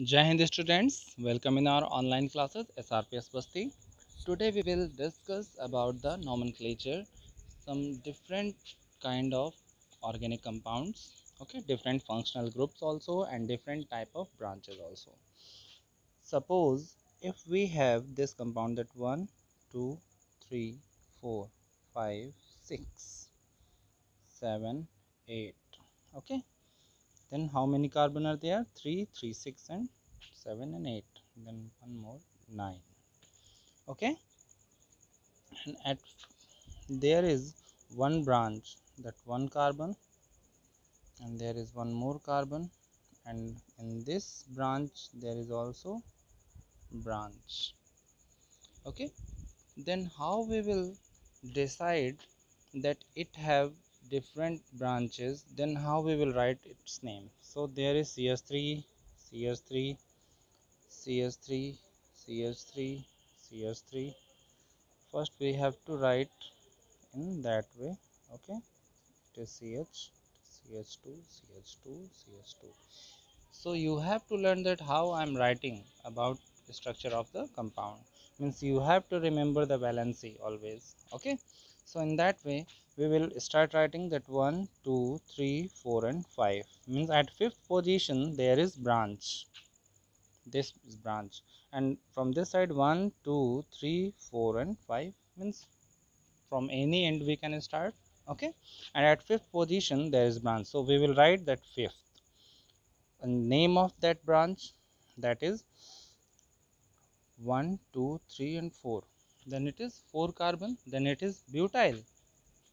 Jai Hind students, welcome in our online classes SRPS Basti. Today we will discuss about the nomenclature, some different kind of organic compounds, okay, different functional groups also and different type of branches also. Suppose if we have this compound that 1, 2, 3, 4, 5, 6, 7, 8, okay, then how many carbon are there? 3, 3, 6 and 7 and 8, then one more 9, okay. And at there is one branch, that one carbon, and there is one more carbon, and in this branch there is also branch, okay. Then how we will decide that it have different branches, then how we will write its name? So there is cs3, cs3, cs3, cs3, cs3. First we have to write in that way, okay. It is ch, ch2, ch2, ch2. So you have to learn that how I am writing about the structure of the compound, means you have to remember the valency always, okay. So in that way we will start writing that 1, 2, 3, 4 and 5, means at fifth position there is branch, this is branch, and from this side 1, 2, 3, 4 and 5, means from any end we can start, okay. And at fifth position there is branch, so we will write that fifth, and name of that branch, that is 1, 2, 3 and 4, then it is 4 carbon, then it is butyl.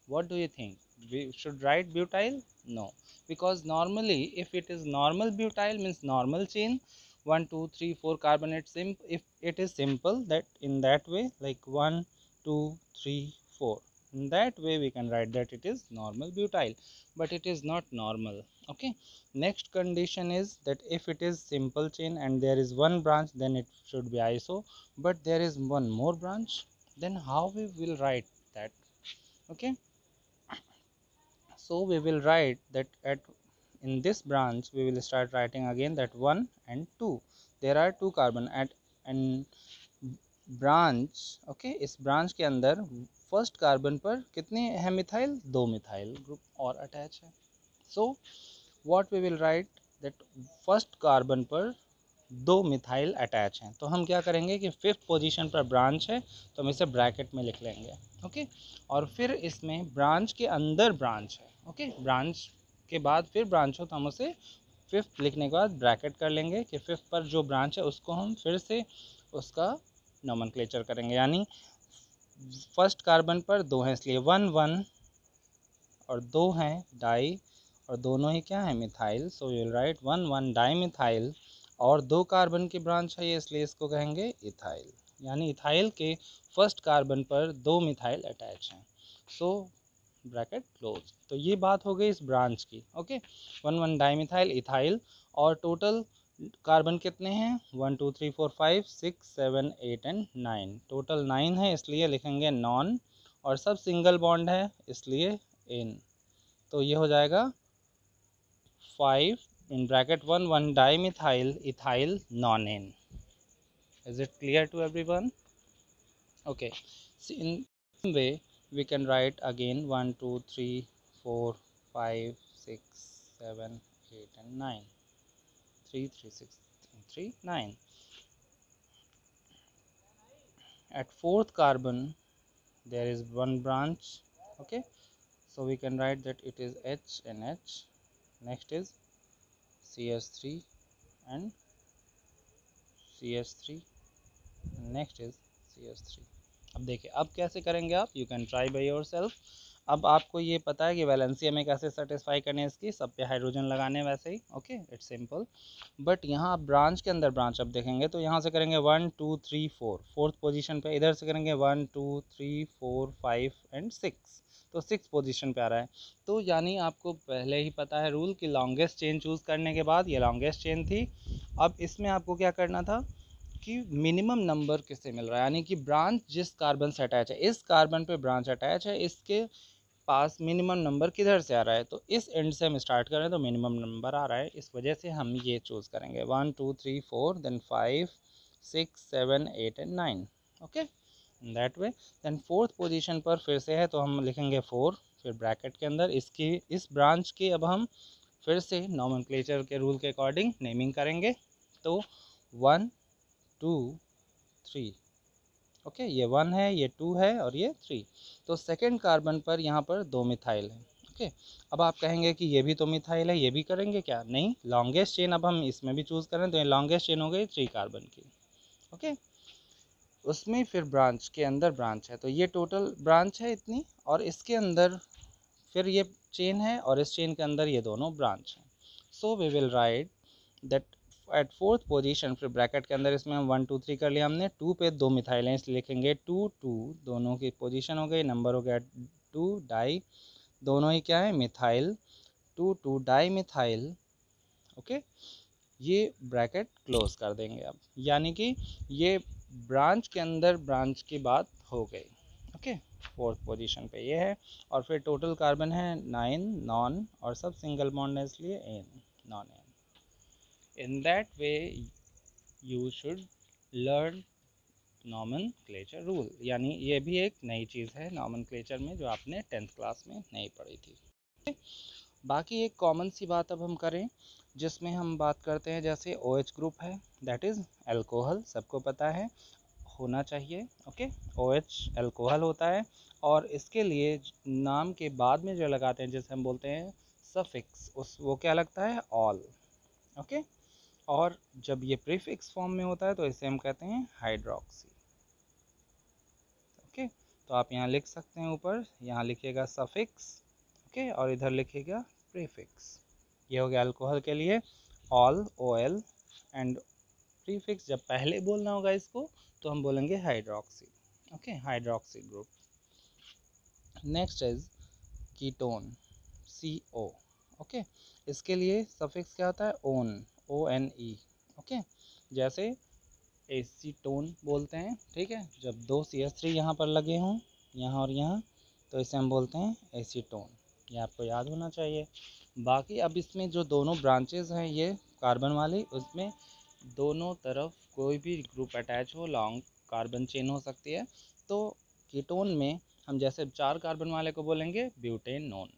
What do you think, we should write butyl? No, because normally if it is normal butyl means normal chain, 1, 2, 3, 4 carbon, it's if it is simple, that in that way, like 1, 2, 3, 4, in that way we can write that it is normal butyl, but it is not normal, okay. Next condition is that if it is simple chain and there is one branch, then it should be iso, but there is one more branch, then how we will write that, okay. So we will write that at in this branch we will start writing again that 1 and 2, there are 2 carbon at and branch, okay. इस branch के अंदर first carbon पर कितने हैं methyl, 2 methyl group और attach है। So what we will write that first carbon पर 2 methyl attach हैं, तो हम क्या करेंगे कि फिफ्थ पोजीशन पर ब्रांच है तो हम इसे ब्रैकेट में लिख लेंगे, ओके। और फिर इसमें ब्रांच के अंदर ब्रांच है, ओके, ब्रांच के बाद फिर ब्रांच हो तो हम उसे फिफ्थ लिखने के बाद ब्रैकेट कर लेंगे कि फिफ्थ पर जो ब्रांच है उसको हम फिर से उसका नोमेनक्लेचर करेंगे, यानी फर्स्ट कार्बन पर 2 हैं इसलिए 1 1 और 2 हैं डाई, और दोनों ही क्या है methyl, so you will write 1 1 di methyl, और 2 कार्बन की ब्रांच है ये इसलिए इसको कहेंगे इथाइल, यानी इथाइल के फर्स्ट कार्बन पर 2 मिथाइल अटैच हैं, सो ब्रैकेट क्लोज। तो ये बात हो गई इस ब्रांच की, ओके। 1 1 डाई मिथाइल इथाइल, और टोटल कार्बन कितने हैं, 1 2 3 4 5 6 7 8 एंड 9, टोटल 9 है इसलिए लिखेंगे नॉन, और सब सिंगल बॉन्ड है इसलिए इन, तो ये हो जाएगा 5 in bracket 1 1 dimethyl ethyl nonane. Is it clear to everyone? Okay, so in same way we can write again 1 2 3 4 5 6 7 8 and 9, 3 3 6 3 9. At fourth carbon there is one branch, okay, so we can write that it is H and H, next is CS3 and CS3, next is CS3। अब देखिए अब कैसे करेंगे आप, you can try by your self. अब आपको ये पता है कि वैलेंसी हमें कैसे सेटिस्फाई करनी है इसकी, सब पे हाइड्रोजन लगाने वैसे ही, ओके, इट्स सिंपल। बट यहाँ आप ब्रांच के अंदर ब्रांच अब देखेंगे तो यहाँ से करेंगे 1 2 3 4 फोर्थ पोजीशन पे, इधर से करेंगे 1 2 3 4 5 एंड 6, तो 6 पोजीशन पे आ रहा है। तो यानी आपको पहले ही पता है रूल कि लॉन्गेस्ट चेन चूज़ करने के बाद ये लॉन्गेस्ट चेन थी। अब इसमें आपको क्या करना था कि मिनिमम नंबर किससे मिल रहा है, यानी कि ब्रांच जिस कार्बन से अटैच है, इस कार्बन पे ब्रांच अटैच है, इसके पास मिनिमम नंबर किधर से आ रहा है, तो इस एंड से हम स्टार्ट करें तो मिनिमम नंबर आ रहा है, इस वजह से हम ये चूज़ करेंगे 1 2 3 4 then 5 6 7 8 and 9। Okay, that way. Then fourth position पर फिर से है तो हम लिखेंगे 4, फिर ब्रैकेट के अंदर इसकी इस ब्रांच की अब हम फिर से नॉमेनक्लेचर के रूल के अकॉर्डिंग नेमिंग करेंगे। तो 1 2 3, ओके, ये 1 है, ये 2 है और ये 3। तो सेकेंड कार्बन पर यहाँ पर 2 मिथाइल है। ओके, अब आप कहेंगे कि ये भी तो मिथाइल है, ये भी करेंगे क्या? नहीं, लॉन्गेस्ट चेन अब हम इसमें भी चूज़ करें तो ये लॉन्गेस्ट चेन हो गई 3 कार्बन की। ओके, उसमें फिर ब्रांच के अंदर ब्रांच है तो ये टोटल ब्रांच है इतनी, और इसके अंदर फिर ये चेन है और इस चेन के अंदर ये दोनों ब्रांच हैं। So we will write that at fourth position, फिर ब्रैकेट के अंदर इसमें हम 1 2 3 कर लिया हमने, 2 पे 2 मिथाइल हैं इसलिए लिखेंगे 2 2, दोनों की पोजीशन हो गई, नंबर हो गया 2 डाई, दोनों ही क्या है मिथाइल, 2 2 डाई मिथाइल। ओके, ये ब्रैकेट क्लोज कर देंगे अब, यानी कि ये ब्रांच के अंदर ब्रांच की बात हो गई। ओके, फोर्थ पोजीशन पे ये है, और फिर टोटल कार्बन है 9 नॉन, और सब सिंगल बॉन्ड है इसलिए ane, non ane. In that way you should learn nomenclature rule, यानी ये भी एक नई चीज़ है नॉमेनक्लेचर में जो आपने 10th क्लास में नहीं पढ़ी थी। बाकी एक कॉमन सी बात अब हम करें जिसमें हम बात करते हैं, जैसे OH ग्रुप है, दैट इज़ अल्कोहल, सबको पता है होना चाहिए। ओके, OH अल्कोहल होता है, और इसके लिए नाम के बाद में जो लगाते हैं जैसे हम बोलते हैं सफिक्स, उस वो क्या लगता है? ऑल। ओके, और जब ये प्रीफिक्स फॉर्म में होता है तो इसे हम कहते हैं हाइड्रोक्सी। ओके, तो आप यहाँ लिख सकते हैं, ऊपर यहाँ लिखिएगा सफिक्स, ओके, और इधर लिखिएगा प्रीफिक्स। ये हो गया अल्कोहल के लिए ऑल, OL, एंड प्रीफिक्स जब पहले बोलना होगा इसको तो हम बोलेंगे hydroxy. Okay, hydroxy group. Next is ketone, CO। Okay, इसके लिए सफिक्स क्या होता है? Own, ONE। ओके, जैसे एसीटोन बोलते हैं, ठीक है, जब 2 CH3 यहाँ पर लगे हों, यहाँ और यहाँ, तो इसे हम बोलते हैं एसीटोन, ये आपको याद होना चाहिए। बाकी अब इसमें जो दोनों ब्रांचेज हैं ये कार्बन वाली, उसमें दोनों तरफ कोई भी ग्रुप अटैच हो, लॉन्ग कार्बन चेन हो सकती है। तो कीटोन में हम जैसे 4 कार्बन वाले को बोलेंगे ब्यूटेनोन,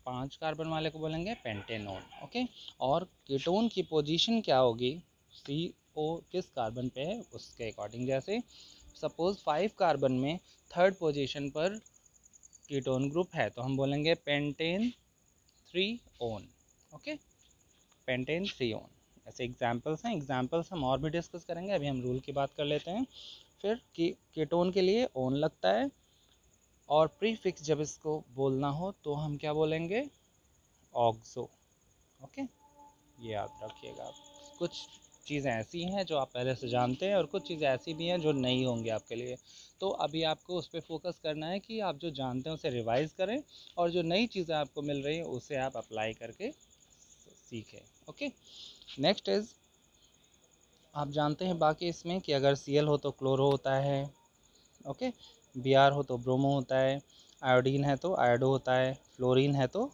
5 कार्बन वाले को बोलेंगे पेंटेनोन। ओके, और कीटोन की पोजीशन क्या होगी, CO किस कार्बन पे है उसके अकॉर्डिंग, जैसे सपोज 5 कार्बन में थर्ड पोजीशन पर कीटोन ग्रुप है तो हम बोलेंगे pentane 3 own. Okay, pentane 3 own. ऐसे एग्जाम्पल्स हैं, एग्जाम्पल्स हम और भी डिस्कस करेंगे, अभी हम रूल की बात कर लेते हैं। फिर कीटोन के लिए ओन लगता है, और प्रीफिक्स जब इसको बोलना हो तो हम क्या बोलेंगे? ऑक्सो। ओके, ये याद रखिएगा। कुछ चीज़ें ऐसी हैं जो आप पहले से जानते हैं और कुछ चीज़ें ऐसी भी हैं जो नई होंगी आपके लिए, तो अभी आपको उस पर फोकस करना है कि आप जो जानते हैं उसे रिवाइज़ करें, और जो नई चीज़ें आपको मिल रही हैं उसे आप अप्लाई करके सीखें। ओके, नेक्स्ट इज़, आप जानते हैं बाकी इसमें कि अगर Cl हो तो क्लोरो होता है, ओके, Br हो तो ब्रोमो होता है, आयोडीन है तो आयोडो होता है, फ्लोरीन है तो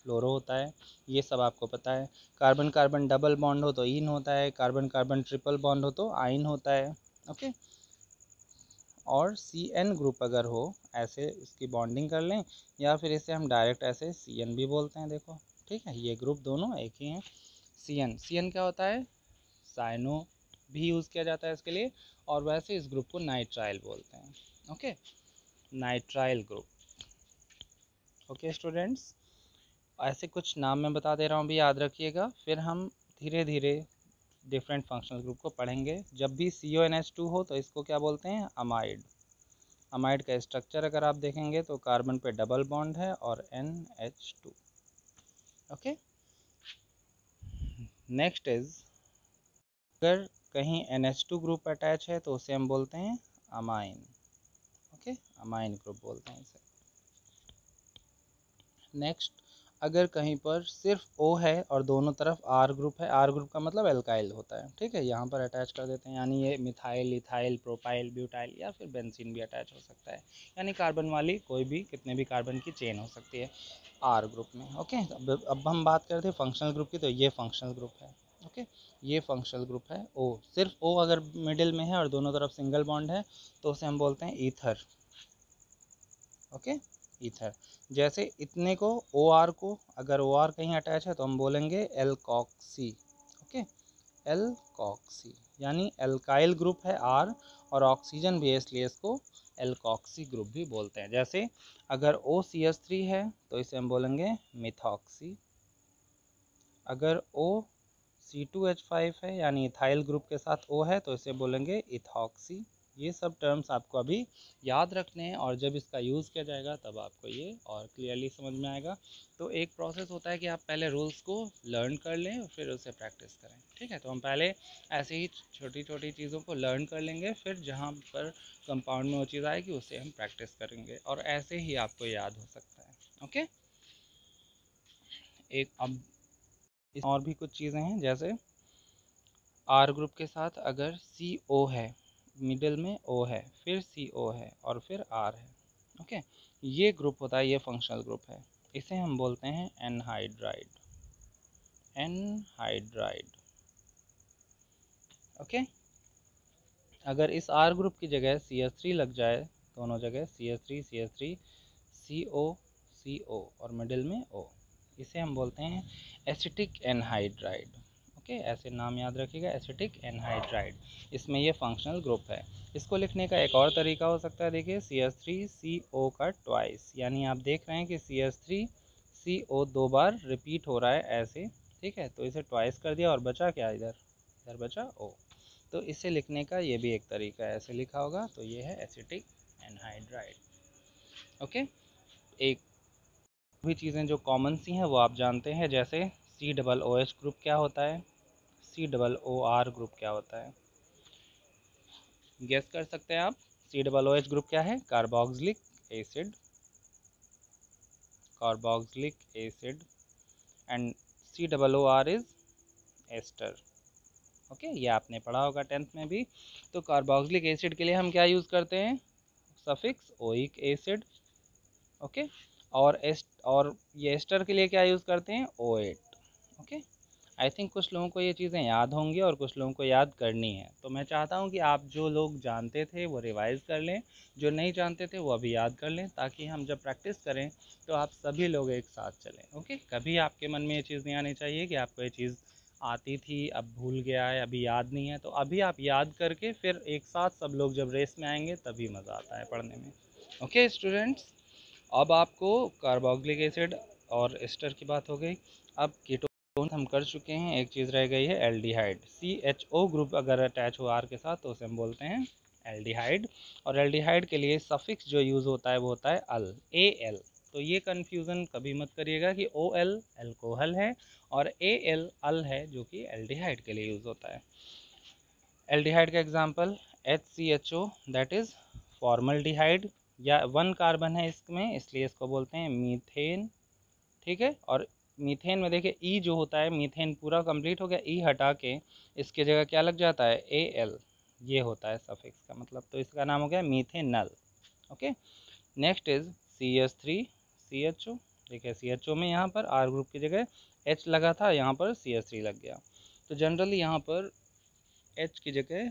फ्लोरो होता है, ये सब आपको पता है। कार्बन कार्बन डबल बॉन्ड हो तो ईन होता है, कार्बन कार्बन ट्रिपल बॉन्ड हो तो आइन होता है। ओके, और CN ग्रुप अगर हो, ऐसे इसकी बॉन्डिंग कर लें, या फिर इसे हम डायरेक्ट ऐसे CN भी बोलते हैं, देखो, ठीक है, ये ग्रुप दोनों एक ही हैं। CN क्या होता है? साइनो भी यूज़ किया जाता है इसके लिए, और वैसे इस ग्रुप को नाइट्राइल बोलते हैं। Okay, nitrile group. Okay students, ऐसे कुछ नाम मैं बता दे रहा हूँ भी, याद रखिएगा, फिर हम धीरे धीरे डिफरेंट फंक्शनल ग्रुप को पढ़ेंगे। जब भी CONH2 हो तो इसको क्या बोलते हैं? अमाइड। अमाइड का स्ट्रक्चर अगर आप देखेंगे तो कार्बन पे डबल बॉन्ड है और NH2। ओके, नेक्स्ट इज, अगर कहीं NH2 ग्रुप अटैच है तो उसे हम बोलते हैं अमाइन। ओके, अमाइन ग्रुप बोलते हैं इसे। नेक्स्ट, अगर कहीं पर सिर्फ O है और दोनों तरफ R ग्रुप है, R ग्रुप का मतलब एल्काइल होता है, ठीक है, यहाँ पर अटैच कर देते हैं, यानी ये मिथाइल, इथाइल, प्रोपाइल, ब्यूटाइल या फिर बेंजीन भी अटैच हो सकता है, यानी कार्बन वाली कोई भी कितने भी कार्बन की चेन हो सकती है R ग्रुप में। ओके, अब हम बात करते हैं फंक्शनल ग्रुप की, तो ये फंक्शनल ग्रुप है। ओके, ये फंक्शनल ग्रुप है O, सिर्फ O अगर मिडिल में है और दोनों तरफ सिंगल बॉन्ड है तो उसे हम बोलते हैं ईथर। Okay, ether. जैसे इतने को OR को अगर OR कहीं अटैच है तो हम बोलेंगे एल्कॉक्सी। ओके, एल्कॉक्सी, यानी एल्काइल ग्रुप है R और ऑक्सीजन भी है, इसलिए इसको एल्कॉक्सी ग्रुप भी बोलते हैं। जैसे अगर OCH3 है तो इसे हम बोलेंगे मिथॉक्सी, अगर OC2H5 है यानी इथाइल ग्रुप के साथ O है तो इसे बोलेंगे इथॉक्सी। ये सब टर्म्स आपको अभी याद रखने हैं और जब इसका यूज़ किया जाएगा तब आपको ये और क्लियरली समझ में आएगा। तो एक प्रोसेस होता है कि आप पहले रूल्स को लर्न कर लें और फिर उसे प्रैक्टिस करें, ठीक है। तो हम पहले ऐसे ही छोटी छोटी चीज़ों को लर्न कर लेंगे, फिर जहाँ पर कंपाउंड में वो चीज़ आएगी उसे हम प्रैक्टिस करेंगे और ऐसे ही आपको याद हो सकता है। ओके, एक अब और भी कुछ चीज़ें हैं, जैसे R ग्रुप के साथ अगर CO है, मिडिल में O है, फिर CO है और फिर R है। ओके, ये ग्रुप होता है, ये फंक्शनल ग्रुप है, इसे हम बोलते हैं एनहाइड्राइड। एनहाइड्राइड। ओके, अगर इस R ग्रुप की जगह CH3 लग जाए, दोनों जगह CH3 CH3, CO CO और मिडिल में O, इसे हम बोलते हैं एसिटिक एनहाइड्राइड। ओके, ऐसे नाम याद रखिएगा, एसिटिक एनहाइड्राइड। इसमें ये फंक्शनल ग्रुप है। इसको लिखने का एक और तरीका हो सकता है, देखिए CH3CO का ट्वाइस, यानी आप देख रहे हैं कि CH3CO दो बार रिपीट हो रहा है ऐसे, ठीक है, तो इसे ट्वाइस कर दिया और बचा क्या, इधर इधर बचा O। तो इसे लिखने का ये भी एक तरीका है, ऐसे लिखा होगा, तो ये है एसिटिक एनहाइड्राइड। ओके, एक भी चीज़ें जो कॉमन सी हैं वो आप जानते हैं, जैसे COOH ग्रुप क्या होता है, COOR ग्रुप क्या होता है, गेस कर सकते हैं आप। COOH ग्रुप क्या है, carboxylic acid, carboxylic acid, and COOR is ester. Okay, ये आपने पढ़ा होगा 10th में भी। तो कार्बोक्सिलिक एसिड के लिए हम क्या यूज़ करते हैं, सफिक्स ओइक एसिड। ओके, और ये एस्टर के लिए क्या यूज़ करते हैं, O8। ओके, आई थिंक कुछ लोगों को ये चीज़ें याद होंगी और कुछ लोगों को याद करनी है, तो मैं चाहता हूँ कि आप जो लोग जानते थे वो रिवाइज़ कर लें, जो नहीं जानते थे वो अभी याद कर लें, ताकि हम जब प्रैक्टिस करें तो आप सभी लोग एक साथ चलें। ओके, कभी आपके मन में ये चीज़ नहीं आनी चाहिए कि आपको ये चीज़ आती थी अब भूल गया है, अभी याद नहीं है, तो अभी आप याद करके फिर एक साथ सब लोग जब रेस में आएंगे तभी मज़ा आता है पढ़ने में। ओके स्टूडेंट्स, अब आपको कार्बोक्सिलिक एसिड और एस्टर की बात हो गई, अब कीटोन हम कर चुके हैं, एक चीज़ रह गई है एल्डिहाइड। CHO ग्रुप अगर अटैच हो R के साथ तो उसे हम बोलते हैं एल्डिहाइड, और एल्डिहाइड के लिए सफिक्स जो यूज़ होता है वो होता है अल, AL। तो ये कन्फ्यूज़न कभी मत करिएगा कि OL एल्कोहल है और AL अल है, जो कि एल्डिहाइड के लिए यूज़ होता है। एल्डिहाइड का example HCHO, that is formaldehyde, या 1 कार्बन है इसमें इसलिए इसको बोलते हैं मीथेन, ठीक है। और मीथेन में देखिए ई जो होता है, मीथेन पूरा कंप्लीट हो गया, ई हटा के इसके जगह क्या लग जाता है, AL, ये होता है सफिक्स का मतलब, तो इसका नाम हो गया methanal. Okay, next is CH3CHO। देखिए CHO में यहाँ पर R ग्रुप की जगह H लगा था, यहाँ पर CH3 लग गया, तो जनरली यहाँ पर H की जगह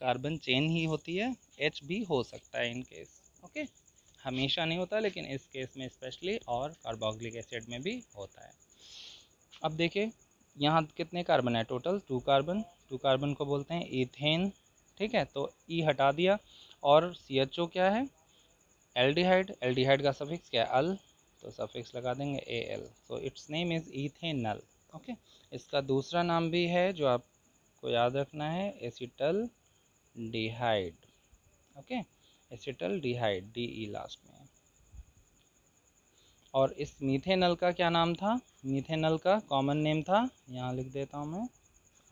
कार्बन चेन ही होती है, H भी हो सकता है इन केस। ओके, हमेशा नहीं होता लेकिन इस केस में स्पेशली, और कार्बोक्सिलिक एसिड में भी होता है। अब देखिए यहाँ कितने कार्बन है, टोटल 2 कार्बन, 2 कार्बन को बोलते हैं ईथेन, ठीक है, तो ई हटा दिया, और CHO क्या है, एल्डिहाइड, एल्डिहाइड का सफिक्स क्या है, अल, तो सफिक्स लगा देंगे AL, so its name is ethanal. Okay, इसका दूसरा नाम भी है जो आपको याद रखना है, acetaldehyde. Okay, acetaldehyde, DE last में। और इस मीथेनल का क्या नाम था, मीथेनल का कॉमन नेम था, यहाँ लिख देता हूँ मैं,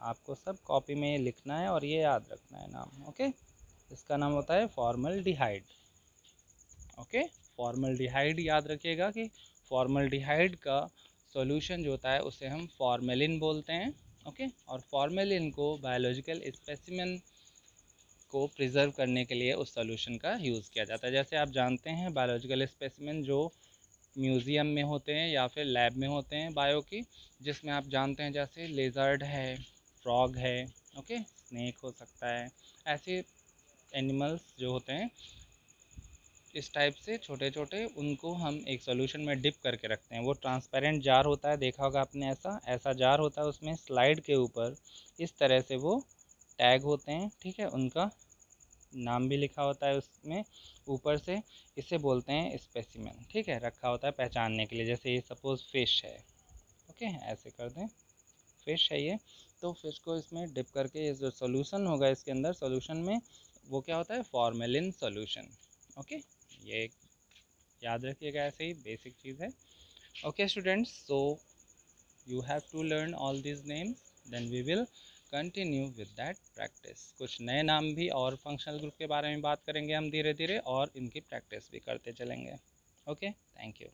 आपको सब कॉपी में लिखना है और ये याद रखना है नाम। ओके, इसका नाम होता है फॉर्मल्डिहाइड। ओके, फॉर्मल्डिहाइड याद रखिएगा कि फॉर्मल्डिहाइड का सॉल्यूशन जो होता है उसे हम फॉर्मेलिन बोलते हैं। ओके, और फॉर्मेलिन को बायोलॉजिकल स्पेसिमेन को प्रिजर्व करने के लिए उस सॉल्यूशन का यूज़ किया जाता है। जैसे आप जानते हैं बायोलॉजिकल स्पेसिमेन जो म्यूज़ियम में होते हैं या फिर लैब में होते हैं बायो की, जिसमें आप जानते हैं जैसे लेज़र्ड है, फ्रॉग है, ओके, स्नेक हो सकता है, ऐसे एनिमल्स जो होते हैं इस टाइप से छोटे छोटे, उनको हम एक सॉल्यूशन में डिप करके रखते हैं। वो ट्रांसपेरेंट जार होता है, देखा होगा आपने, ऐसा ऐसा जार होता है, उसमें स्लाइड के ऊपर इस तरह से वो टैग होते हैं, ठीक है, उनका नाम भी लिखा होता है उसमें ऊपर से। इसे बोलते हैं स्पेसिमेन, ठीक है, रखा होता है पहचानने के लिए। जैसे ये सपोज फिश है, ओके, ऐसे कर दें, फिश है ये, तो फिश को इसमें डिप करके ये जो सॉल्यूशन होगा इसके अंदर, सॉल्यूशन में वो क्या होता है, फॉर्मेलिन सॉल्यूशन। ओके, ये याद रखिएगा, ऐसे ही बेसिक चीज़ है। Okay students, so you have to learn all these names, then we will continue with that practice। कुछ नए नाम भी और फंक्शनल ग्रुप के बारे में बात करेंगे हम धीरे धीरे, और इनकी प्रैक्टिस भी करते चलेंगे। Okay, thank you.